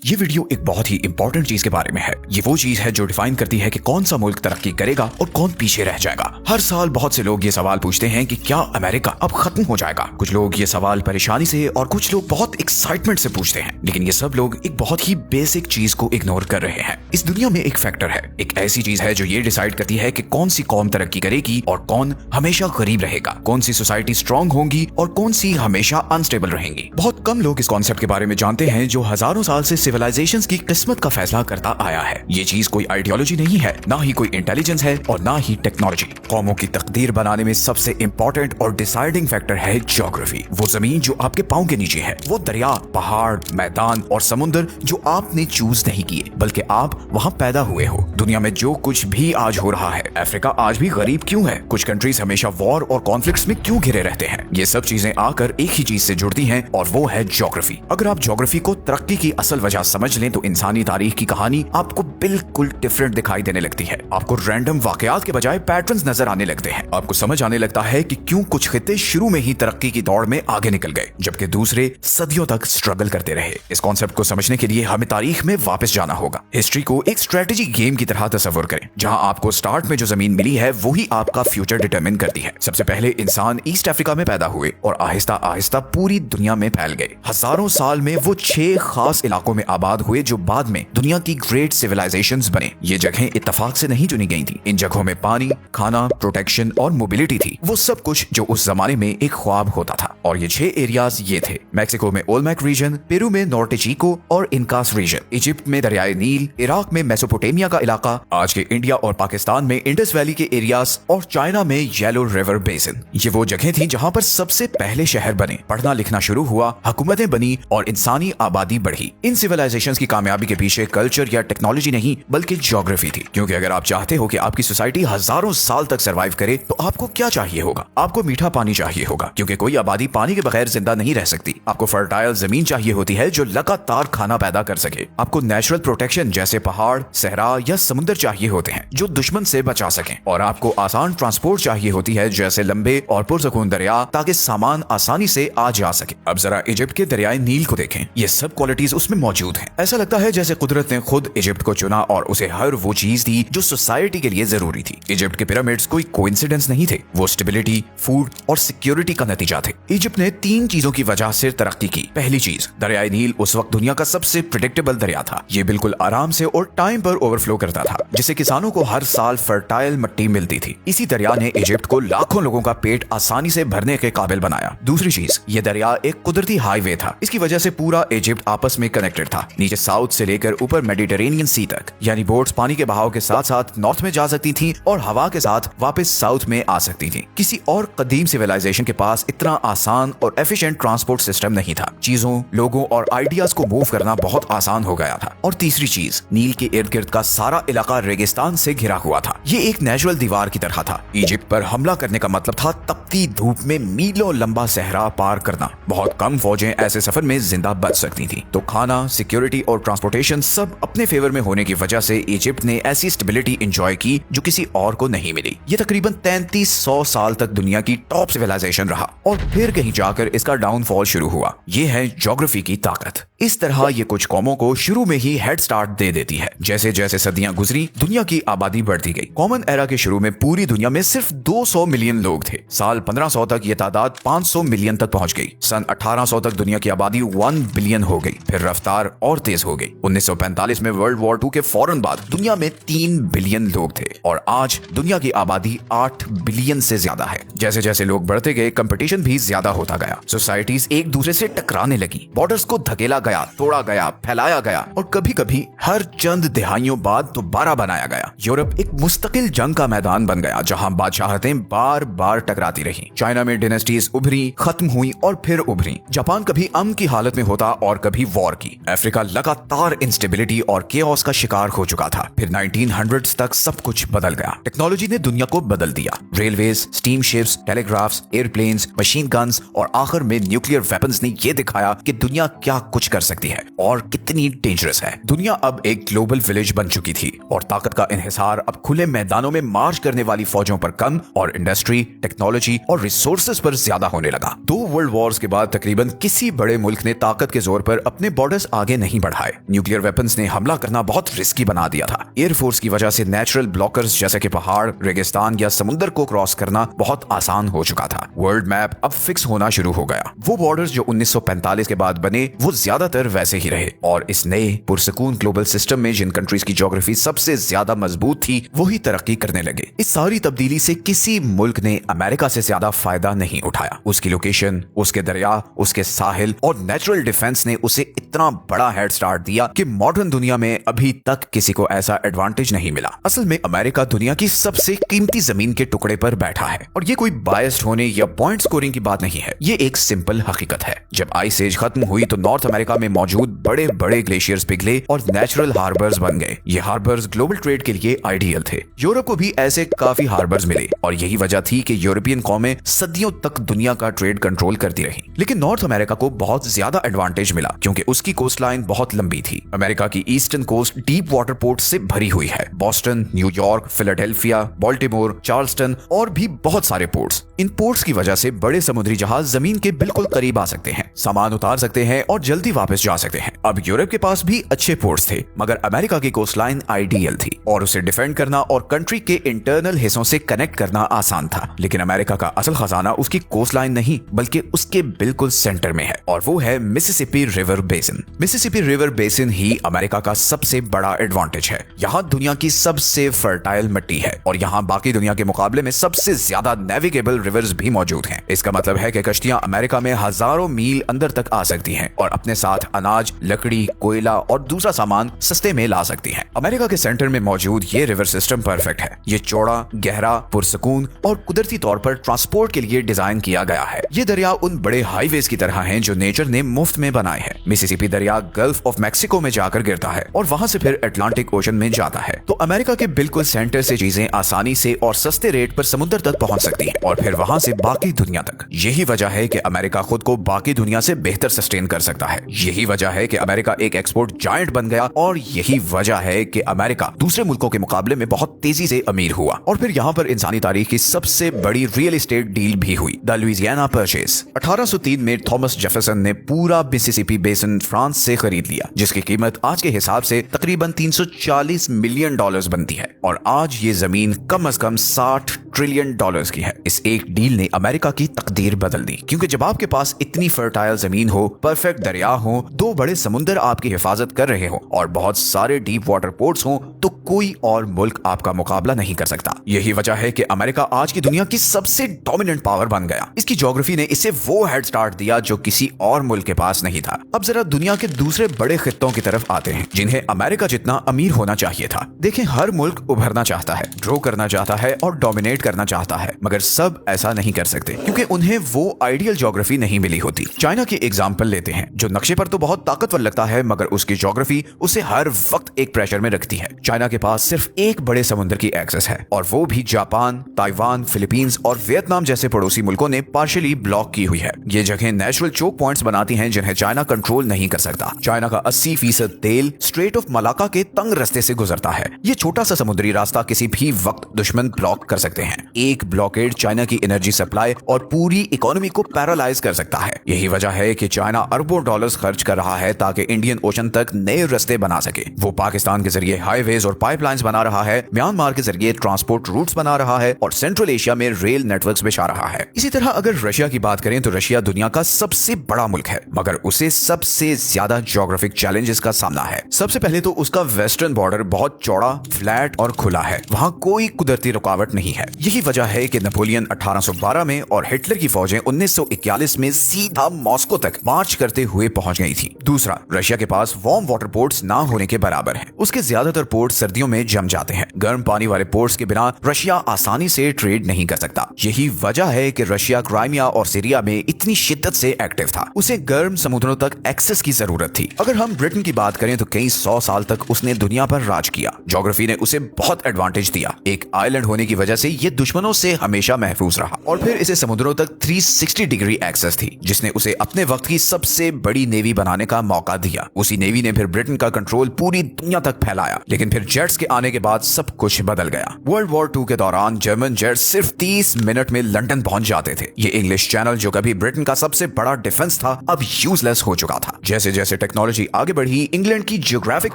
ये वीडियो एक बहुत ही इंपॉर्टेंट चीज के बारे में है। ये वो चीज है जो डिफाइन करती है कि कौन सा मुल्क तरक्की करेगा और कौन पीछे रह जाएगा। हर साल बहुत से लोग ये सवाल पूछते हैं कि क्या अमेरिका अब खत्म हो जाएगा। कुछ लोग ये सवाल परेशानी से और कुछ लोग बहुत एक्साइटमेंट से पूछते हैं, लेकिन ये सब लोग एक बहुत ही बेसिक चीज को इग्नोर कर रहे हैं। इस दुनिया में एक फैक्टर है, एक ऐसी चीज है जो ये डिसाइड करती है कि कौन सी कौम तरक्की करेगी और कौन हमेशा गरीब रहेगा, कौन सी सोसाइटी स्ट्रांग होंगी और कौन सी हमेशा अनस्टेबल रहेंगी। बहुत कम लोग इस कॉन्सेप्ट के बारे में जानते हैं जो हजारों साल से सिविलाइजेशंस की किस्मत का फैसला करता आया है। ये चीज कोई आइडियोलॉजी नहीं है, ना ही कोई इंटेलिजेंस है और ना ही टेक्नोलॉजी। कौमों की तकदीर बनाने में सबसे इंपॉर्टेंट और डिसाइडिंग फैक्टर है ज्योग्राफी। वो जमीन जो आपके पांव के नीचे है, वो दरिया, पहाड़, मैदान और समुद्र जो आपने चूज नहीं किए बल्कि आप वहाँ पैदा हुए हो। दुनिया में जो कुछ भी आज हो रहा है, अफ्रीका आज भी गरीब क्यों है, कुछ कंट्रीज हमेशा वॉर और कॉन्फ्लिक्ट्स में क्यों घिरे रहते हैं, ये सब चीजें आकर एक ही चीज से जुड़ती हैं और वो है ज्योग्राफी। अगर आप ज्योग्राफी को तरक्की की असल वजह समझ लें तो इंसानी तारीख की कहानी आपको बिल्कुल डिफरेंट दिखाई देने लगती है। आपको रैंडम वाकयात के बजाय पैटर्न्स नजर आने लगते हैं। आपको समझ आने लगता है कि क्यों कुछ खित्ते शुरू में ही तरक्की की दौड़ में आगे निकल गए जबकि दूसरे सदियों तक स्ट्रगल करते रहे। इस कॉन्सेप्ट को समझने के लिए हमें तारीख में वापस जाना होगा। हिस्ट्री को एक स्ट्रेटेजी गेम की तरह तस्वर करें, जहां आपको स्टार्ट में जो जमीन मिली है वही आपका फ्यूचर डिटरमिन करती है। सबसे पहले इंसान ईस्ट अफ्रीका में पैदा हुए और आहिस्ता आहिस्ता पूरी दुनिया में फैल गए। हजारों साल में वो 6 खास इलाकों में आबाद हुए जो बाद में दुनिया की ग्रेट सिविलाइजेशंस बने। ये जगहें इत्तेफाक से नहीं चुनी गई थी। इन जगहों में पानी, खाना, प्रोटेक्शन और मोबिलिटी थी, वो सब कुछ जो उस जमाने में एक ख्वाब होता था। और ये 6 एरियाज ये थे: मैक्सिको में ओलमेक रीजन, पेरू में नॉर्टे चिको और इनकास रीजन, इजिप्ट में दरियाए नील, इराक में मेसोपोटामिया का इलाका, आज के इंडिया और पाकिस्तान में इंडस वैली के एरियाज और चाइना में येलो रिवर बेसिन। ये वो जगह थी जहाँ पर सबसे पहले शहर बने, पढ़ना लिखना शुरू हुआ, हुकूमतें बनी और इंसानी आबादी बढ़ी। इन सिविलाइजेशंस की कामयाबी के पीछे कल्चर या टेक्नोलॉजी नहीं बल्कि ज्योग्राफी थी। क्योंकि अगर आप चाहते हो कि आपकी सोसाइटी हजारों साल तक सर्वाइव करे तो आपको क्या चाहिए होगा? आपको मीठा पानी चाहिए होगा, क्योंकि कोई आबादी पानी के बगैर जिंदा नहीं रह सकती। आपको फर्टाइल जमीन चाहिए होती है जो लगातार खाना पैदा कर सके। आपको नेचुरल प्रोटेक्शन जैसे पहाड़, सहरा या समुद्र चाहिए होते हैं जो दुश्मन से बचा सकें। और आपको आसान ट्रांसपोर्ट चाहिए होती है जैसे लंबे और पुरसकून दरिया, ताकि सामान आसानी से आ जा सके। अब जरा इजिप्ट के दरियाए नील को देखें, ये सब क्वालिटीज उसमें मौजूद हैं। ऐसा लगता है जैसे कुदरत ने खुद इजिप्ट को चुना और उसे हर वो चीज दी जो सोसाइटी के लिए जरूरी थी। इजिप्ट के पिरामिड्स कोई कोइंसिडेंस नहीं थे, वो स्टेबिलिटी, फूड और सिक्योरिटी का नतीजा थे। इजिप्ट ने 3 चीजों की वजह से तरक्की की। पहली चीज, दरियाए नील उस वक्त दुनिया का सबसे प्रेडिक्टेबल दरिया था। ये बिल्कुल आराम से और टाइम पर ओवरफ्लो करता था, जिससे किसानों को हर साल फर्टाइल मिट्टी मिलती थी। इसी दरिया ने इजिप्ट को लाखों लोगों का पेट आसानी से भरने के काबिल बनाया। दूसरी चीज, ये दरिया एक कुदरती हाईवे था। इसकी वजह से पूरा इजिप्ट आपस में कनेक्टेड था, नीचे साउथ से लेकर ऊपर मेडिटेरेनियन सी तक। यानी बोट्स पानी के बहाव के साथ साथ नॉर्थ में जा सकती थी और हवा के साथ वापस साउथ में आ सकती थी। किसी और कदीम सिविलाइजेशन के पास इतना आसान और एफिशिएंट ट्रांसपोर्ट सिस्टम नहीं था। चीजों, लोगों और आइडियाज को मूव करना बहुत आसान हो गया था। और तीसरी चीज, नील के इर्द गिर्द का सारा इलाका रेगिस्तान से घिरा हुआ था। ये एक नेचुरल दीवार की तरह था। इजिप्ट पर हमला करने का मतलब था तपती धूप में मीलों लंबा सहरा पार करना। बहुत कम फौजें ऐसे सफर में जिंदा बच सकती थी। तो खाना, सिक्योरिटी और ट्रांसपोर्टेशन सब अपने फेवर में होने की वजह से इजिप्ट ने ऐसी स्टेबिलिटी एंजॉय की जो किसी और को नहीं मिली। ये तकरीबन 3300 साल तक दुनिया की टॉप सिविलाइजेशन रहा और फिर कहीं जाकर इसका डाउनफॉल शुरू हुआ। ये है ज्योग्राफी की ताकत। इस तरह ये कुछ कौमों को शुरू में ही हेड स्टार्ट दे देती है। जैसे जैसे सदियां गुजरी, दुनिया की आबादी बढ़ती गई। कॉमन एरा के शुरू में पूरी दुनिया में सिर्फ 200 मिलियन लोग थे। साल 1500 तक ये तादाद 500 मिलियन तक पहुंच गई। सन 1800 तक दुनिया की आबादी 1 बिलियन हो गई। फिर रफ्तार और तेज हो गई। 1945 में वर्ल्ड वॉर 2 के फौरन बाद दुनिया में 3 बिलियन लोग थे और आज दुनिया की आबादी 8 बिलियन से ज्यादा है। जैसे जैसे लोग बढ़ते गए, कंपटीशन भी ज्यादा होता गया। सोसाइटीज एक दूसरे से टकराने लगी, बॉर्डर्स को धकेला गया, तोड़ा गया, फैलाया गया और कभी कभी हर चंद दिहाइयों बाद दोबारा बनाया गया। यूरोप एक मुस्तकिल जंग का मैदान बन गया जहां बादशाहतें बार बार टकराती रहीं। चाइना में डायनेस्टीज उभरी, खत्म हुई और फिर उभरी। जापान कभी अमन की हालत में होता और कभी वॉर की। अफ्रीका लगातार इंस्टेबिलिटी और केओस का शिकार हो चुका था। फिर 1900s तक सब कुछ बदल गया। टेक्नोलॉजी ने दुनिया को बदल दिया। Railways, steam ships, telegraphs, airplanes, machine guns और आखिर में न्यूक्लियर वेपन्स ने यह दिखाया कि दुनिया क्या कुछ कर सकती है और कितनी डेंजरस है। दुनिया अब एक ग्लोबल विलेज बन चुकी थी और ताकत का इन्हिसार अब खुले मैदानों में मार्च करने वाली फौजों पर कम और इंडस्ट्री, टेक्नोलॉजी और रिसोर्सेज पर ज्यादा होने लगा। 2 वर्ल्ड वॉर्स के बाद तकरीबन किसी बड़े मुल्क ने ताकत के जोर पर अपने बॉर्डर्स आगे नहीं बढ़ाए। न्यूक्लियर वेपन्स ने हमला करना बहुत रिस्की बना दिया था। एयरफोर्स की वजह से नेचुरल ब्लॉकर्स जैसे कि पहाड़, रेगिस्तान या समुद्र को क्रॉस करना बहुत आसान हो चुका था। वर्ल्ड मैप अब फिक्स होना शुरू हो गया। वो बॉर्डर्स जो 1945 के बाद बने वो ज्यादातर वैसे ही रहे और इस नए पुरसकून ग्लोबल सिस्टम में जिन कंट्रीज की ज्योग्राफी सबसे ज्यादा मजबूत थी वही तरक्की करने लगे। इस सारी तब्दीली से किसी मुल्क ने अमेरिका से ज्यादा फायदा नहीं उठाया। उसकी लोकेशन, उसके दरिया, उसके साहिल और नेचुरल डिफेंस ने उसे इतना बड़ा हेड स्टार्ट दिया कि मॉडर्न दुनिया में अभी तक किसी को ऐसा एडवांटेज नहीं मिला। असल में अमेरिका दुनिया की सबसे कीमती जमीन के टुकड़े पर बैठा है और ये कोई बायस्ड होने या पॉइंट स्कोरिंग की बात नहीं है। ये एक सिंपल हकीकत है। जब आइस एज खत्म हुई तो नॉर्थ अमेरिका में मौजूद बड़े बड़े ग्लेशियर्स पिघले और नेचुरल हार्बर्स बन गए। ये हार्बर्स ग्लोबल ट्रेड के लिए आइडियल थे। यूरोप को भी ऐसे काफी हार्बर्स मिले और यही वजह थी कि यूरोपियन कौमें सदियों तक दुनिया का ट्रेड कंट्रोल करती रही। लेकिन नॉर्थ अमेरिका को बहुत ज्यादा एडवांटेज मिला क्योंकि उसकी कोस्ट लाइन बहुत लंबी थी। अमेरिका की eastern coast deep water port से भरी हुई है। Boston, New York, Philadelphia, Baltimore, Charleston और भी बहुत सारे पोर्ट्स। इन पोर्ट्स की वजह से बड़े समुद्री जहाज जमीन के बिल्कुल करीब आ सकते हैं, सामान उतार सकते हैं और जल्दी वापस जा सकते हैं। अब यूरोप के पास भी अच्छे पोर्ट्स थे मगर अमेरिका की कोस्ट लाइन आइडियल थी और उसे डिफेंड करना और कंट्री के इंटरनल हिस्सों से कनेक्ट करना आसान था। लेकिन अमेरिका का असल खजाना उसकी कोस्ट लाइन नहीं बल्कि उसके बिल्कुल सेंटर में है और वो है Mississippi river basin. Mississippi river basin ही अमेरिका का सबसे बड़ा एडवांटेज है। यहाँ दुनिया की सबसे फर्टाइल मिट्टी है और यहाँ बाकी दुनिया के मुकाबले में सबसे ज्यादा नेविगेबल रिवर्स भी मौजूद हैं। इसका मतलब है कि कश्तियां अमेरिका में हजारों मील अंदर तक आ सकती हैं और अपने साथ अनाज, लकड़ी, कोयला और दूसरा सामान सस्ते में ला सकती हैं। अमेरिका के सेंटर में मौजूद ये रिवर सिस्टम परफेक्ट है। ये चौड़ा, गहरा, पुरसकून और कुदरती तौर पर ट्रांसपोर्ट के लिए डिजाइन किया गया है। ये दरिया उन बड़े हाईवेज की तरह हैं जो नेचर ने मुफ्त में बनाए हैं। मिसिसिपी दरिया गल्फ ऑफ मैक्सिको में जाकर गिरता है और वहां से फिर अटलांटिक ओशन में जाता है। तो अमेरिका के बिल्कुल सेंटर से चीजें आसानी से और सस्ते रेट पर समुद्र तक पहुंच सकती है और फिर वहां से बाकी दुनिया तक। यही वजह है कि अमेरिका खुद को बाकी दुनिया से बेहतर सस्टेन कर सकता है। यही वजह है कि अमेरिका एक एक्सपोर्ट जायंट बन गया और यही वजह है कि अमेरिका दूसरे मुल्कों के मुकाबले में बहुत तेजी से अमीर हुआ। और फिर यहाँ पर इंसानी तारीख की सबसे बड़ी रियल एस्टेट डील भी हुई, द लुइसियाना परचेज। 1803 में थॉमस जेफरसन ने पूरा मिसिसिपी बेसिन फ्रांस से खरीद लिया जिसकी कीमत आज के हिसाब से तकरीबन 340 मिलियन डॉलर्स बनती है और आज ये जमीन कम से कम 60 ट्रिलियन डॉलर्स की है। इस एक डील ने अमेरिका की तकदीर बदल दी क्योंकि जब आपके पास इतनी फर्टाइल जमीन हो, परफेक्ट दरिया हो, 2 बड़े समुंदर आपकी हिफाजत कर रहे हो और बहुत सारे डीप वाटर पोर्ट्स हो तो कोई और मुल्क आपका मुकाबला नहीं कर सकता। यही वजह है कि अमेरिका आज की दुनिया की सबसे डोमिनेंट पावर बन गया। इसकी ज्योग्राफी ने इसे वो हेड स्टार्ट दिया जो किसी और मुल्क के पास नहीं था। अब जरा दुनिया के दूसरे बड़े खित्तों की तरफ आते हैं जिन्हें अमेरिका जितना अमीर होना चाहिए था। देखें, हर मुल्क उभरना चाहता है, ग्रो करना चाहता है और डोमिनेट करना चाहता है मगर सब ऐसा नहीं कर सकते क्योंकि उन्हें वो आइडियल ज्योग्राफी नहीं मिली होती। चाइना की एग्जांपल लेते हैं जो नक्शे पर तो बहुत ताकतवर लगता है मगर उसकी ज्योग्राफी उसे हर वक्त एक प्रेशर में रखती है। चाइना के पास सिर्फ एक बड़े समुद्र की एक्सेस है और वो भी जापान, ताइवान, फिलीपींस और वियतनाम जैसे पड़ोसी मुल्कों ने पार्शियली ब्लॉक की हुई है। ये जगह नेचुरल चोक पॉइंट्स बनाती हैं जिन्हें चाइना कंट्रोल नहीं कर सकता। चाइना का 80% तेल स्ट्रेट ऑफ मलाका के तंग रास्ते से गुजरता है। ये छोटा सा समुद्री रास्ता किसी भी वक्त दुश्मन ब्लॉक कर सकते हैं। एक ब्लॉकेड चाइना की एनर्जी सप्लाई और पूरी इकोनॉमी को पैरालाइज कर सकता है। यही वजह है कि चाइना अरबों डॉलर्स खर्च कर रहा है ताकि इंडियन ओशन तक नए रास्ते बना सके। वो पाकिस्तान के जरिए हाईवेज और पाइपलाइंस बना रहा है, म्यांमार के जरिए ट्रांसपोर्ट रूट्स बना रहा है और सेंट्रल एशिया में रेल नेटवर्क्स बिछा रहा है। इसी तरह अगर रशिया की बात करें तो रशिया दुनिया का सबसे बड़ा मुल्क है मगर उसे सबसे ज्यादा ज्योग्राफिक चैलेंजेस का सामना है। सबसे पहले तो उसका वेस्टर्न बॉर्डर बहुत चौड़ा, फ्लैट और खुला है। वहाँ कोई कुदरती रुकावट नहीं है। यही वजह है कि नेपोलियन 1812 में और हिटलर की फौजें 1941 में सीधा मॉस्को तक मार्च करते हुए पहुंच गई थी। दूसरा, रशिया के पास वार्म वाटर पोर्ट्स ना होने के बराबर है। उसके ज्यादातर पोर्ट सर्दियों में जम जाते हैं। गर्म पानी वाले पोर्ट्स के बिना रशिया आसानी से ट्रेड नहीं कर सकता। यही वजह है कि रशिया क्राइमिया और सीरिया में इतनी शिद्दत से एक्टिव था। उसे गर्म समुद्रों तक एक्सेस की जरूरत थी। अगर हम ब्रिटेन की बात करें तो कई 100 साल तक उसने दुनिया पर राज किया। ज्योग्राफी ने उसे बहुत एडवांटेज दिया। एक आइलैंड होने की वजह से ये दुश्मनों से हमेशा महफूज रहा और फिर इसे समुद्रों तक 360 डिग्री एक्सेस थी, जिसने उसे अपने वक्त की सबसे बड़ी नेवी बनाने का मौका दिया। उसी नेवी ने फिर ब्रिटेन का कंट्रोल पूरी दुनिया तक फैलाया। लेकिन फिर जेट्स के आने के बाद सब कुछ बदल गया। वर्ल्ड वॉर 2 के दौरान जर्मन जेट्स सिर्फ 30 मिनट में लंदन पहुंच जाते थे। ये इंग्लिश चैनल जो कभी ब्रिटेन का सबसे बड़ा डिफेंस था, अब यूजलेस हो चुका था। जैसे जैसे टेक्नोलॉजी आगे बढ़ी, इंग्लैंड की जियोग्राफिक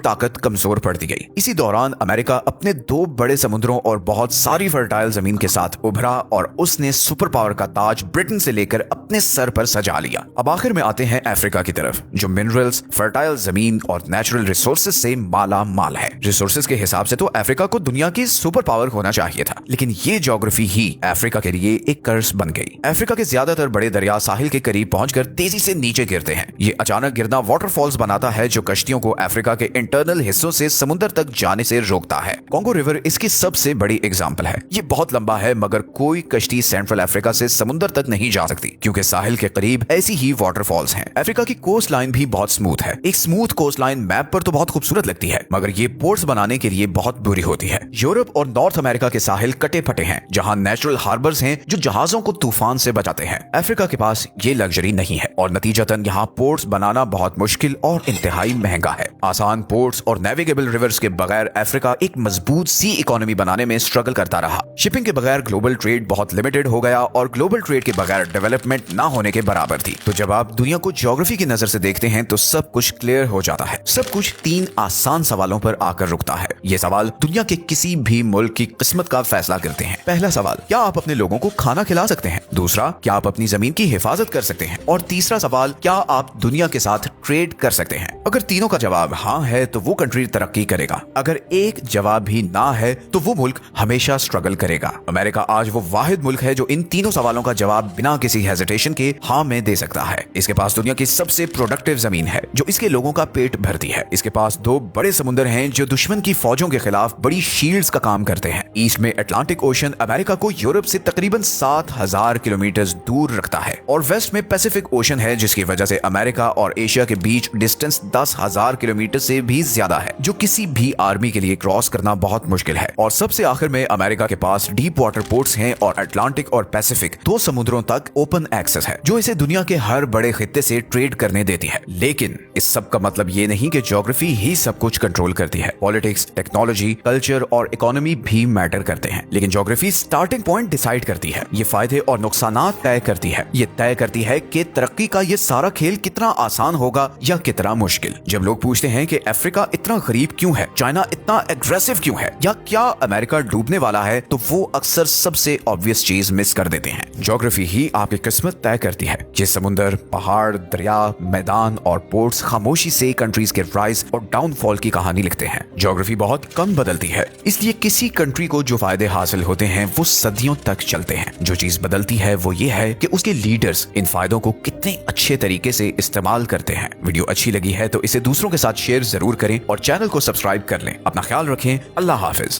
ताकत कमजोर पड़ती गई। इसी दौरान अमेरिका अपने 2 बड़े समुद्रों और बहुत सारी फर्टाइल जमीन के साथ उभरा और उसने सुपर पावर का ताज ब्रिटेन से लेकर अपने सर पर सजा लिया। अब आखिर में आते हैं अफ्रीका की तरफ, जो मिनरल्स, फर्टाइल जमीन और नेचुरल रिसोर्सेज से माला माल है। रिसोर्सेज के हिसाब से तो अफ्रीका को दुनिया की सुपर पावर होना चाहिए था, लेकिन ये ज्योग्राफी ही अफ्रीका के लिए एक कर्ज बन गई। अफ्रीका के ज्यादातर बड़े दरिया साहिल के करीब पहुंचकर तेजी से नीचे गिरते हैं। ये अचानक गिरना वाटरफॉल्स बनाता है जो कश्तियों को अफ्रीका के इंटरनल हिस्सों से समुद्र तक जाने से रोकता है। कॉन्गो रिवर इसकी सबसे बड़ी एग्जाम्पल है। ये बहुत लंबा है, मगर कोई कश्ती सेंट्रल अफ्रीका से समुद्र तक नहीं जा सकती, क्योंकि साहिल के करीब ऐसी ही वाटरफॉल्स हैं। अफ्रीका की कोस्ट लाइन भी बहुत स्मूथ है। एक स्मूथ कोस्ट लाइन मैप पर तो बहुत खूबसूरत लगती है, मगर ये पोर्ट्स बनाने के लिए बहुत बुरी होती है। यूरोप और नॉर्थ अमेरिका के साहिल कटे फटे हैं, जहां नेचुरल हार्बर्स हैं जो जहाजों को तूफान से बचाते हैं। अफ्रीका के पास ये लग्जरी नहीं है और नतीजतन यहाँ पोर्ट्स बनाना बहुत मुश्किल और इंतहाई महंगा है। आसान पोर्ट्स और नेविगेबल रिवर्स के बगैर अफ्रीका एक मजबूत सी इकोनॉमी बनाने में स्ट्रगल करता रहा। शिपिंग के बगैर ग्लोबल ट्रेड बहुत लिमिटेड हो गया और ग्लोबल ट्रेड के बगैर डेवलपमेंट ना होने के बराबर थी। तो जब आप दुनिया को ज्योग्राफी की नजर से देखते हैं तो सब कुछ क्लियर हो जाता है। सब कुछ 3 आसान सवालों पर आकर रुकता है। ये सवाल दुनिया के किसी भी मुल्क की किस्मत का फैसला करते हैं। पहला सवाल, क्या आप अपने लोगों को खाना खिला सकते हैं? दूसरा, क्या आप अपनी जमीन की हिफाजत कर सकते हैं? और तीसरा सवाल, क्या आप दुनिया के साथ ट्रेड कर सकते हैं? अगर तीनों का जवाब हाँ है तो वो कंट्री तरक्की करेगा। अगर एक जवाब भी ना है तो वो मुल्क हमेशा स्ट्रगल करेगा। अमेरिका आज वो वाहिद मुल्क है जो इन तीनों सवालों का जवाब बिना किसी हेजिटेशन के हाँ में दे सकता है। इसके पास दुनिया की सबसे प्रोडक्टिव जमीन है जो इसके लोगों का पेट भरती है। इसके पास 2 बड़े समुद्र हैं जो दुश्मन की फौजों के खिलाफ बड़ी शील्ड्स का काम करते हैं। ईस्ट में अटलांटिक ओशन अमेरिका को यूरोप से तकरीबन 7000 किलोमीटर दूर रखता है और वेस्ट में पैसिफिक ओशन है, जिसकी वजह से अमेरिका और एशिया के बीच डिस्टेंस 10,000 किलोमीटर से भी ज्यादा है, जो किसी भी आर्मी के लिए क्रॉस करना बहुत मुश्किल है। और सबसे आखिर में अमेरिका के पास डीप वाटर पोर्ट्स हैं और अटलांटिक और पैसिफिक 2 समुद्रों तक ओपन एक्सेस है, जो इसे दुनिया के हर बड़े खित्ते से ट्रेड करने देती है। लेकिन इस सब का मतलब ये नहीं कि ज्योग्राफी ही सब कुछ कंट्रोल करती है। पॉलिटिक्स, टेक्नोलॉजी, कल्चर और इकोनॉमी भी मैटर करते हैं, लेकिन ज्योग्राफी स्टार्टिंग पॉइंट डिसाइड करती है। ये फायदे और नुकसानात तय करती है। ये तय करती है कि तरक्की का ये सारा खेल कितना आसान होगा या कितना मुश्किल। जब लोग पूछते हैं कि अफ्रीका इतना गरीब क्यों है, चाइना इतना एग्रेसिव क्यों है, या क्या अमेरिका डूबने वाला है, तो वो अक्सर सबसे ऑब्वियस चीज मिस कर देते हैं। ज्योग्राफी ही आपकी किस्मत तय करती है। ये समुंदर, पहाड़, दरिया, मैदान और पोर्ट्स खामोशी से कंट्रीज के राइज और डाउनफॉल की कहानी लिखते हैं। ज्योग्राफी बहुत कम बदलती है, इसलिए किसी कंट्री को जो फायदे हासिल होते हैं वो सदियों तक चलते हैं। जो चीज बदलती है वो ये है कि उसके लीडर्स इन फायदों को कितने अच्छे तरीके से इस्तेमाल करते हैं। वीडियो अच्छी लगी है तो इसे दूसरों के साथ शेयर जरूर करें और चैनल को सब्सक्राइब कर लें। अपना ख्याल रखें। अल्लाह हाफिज।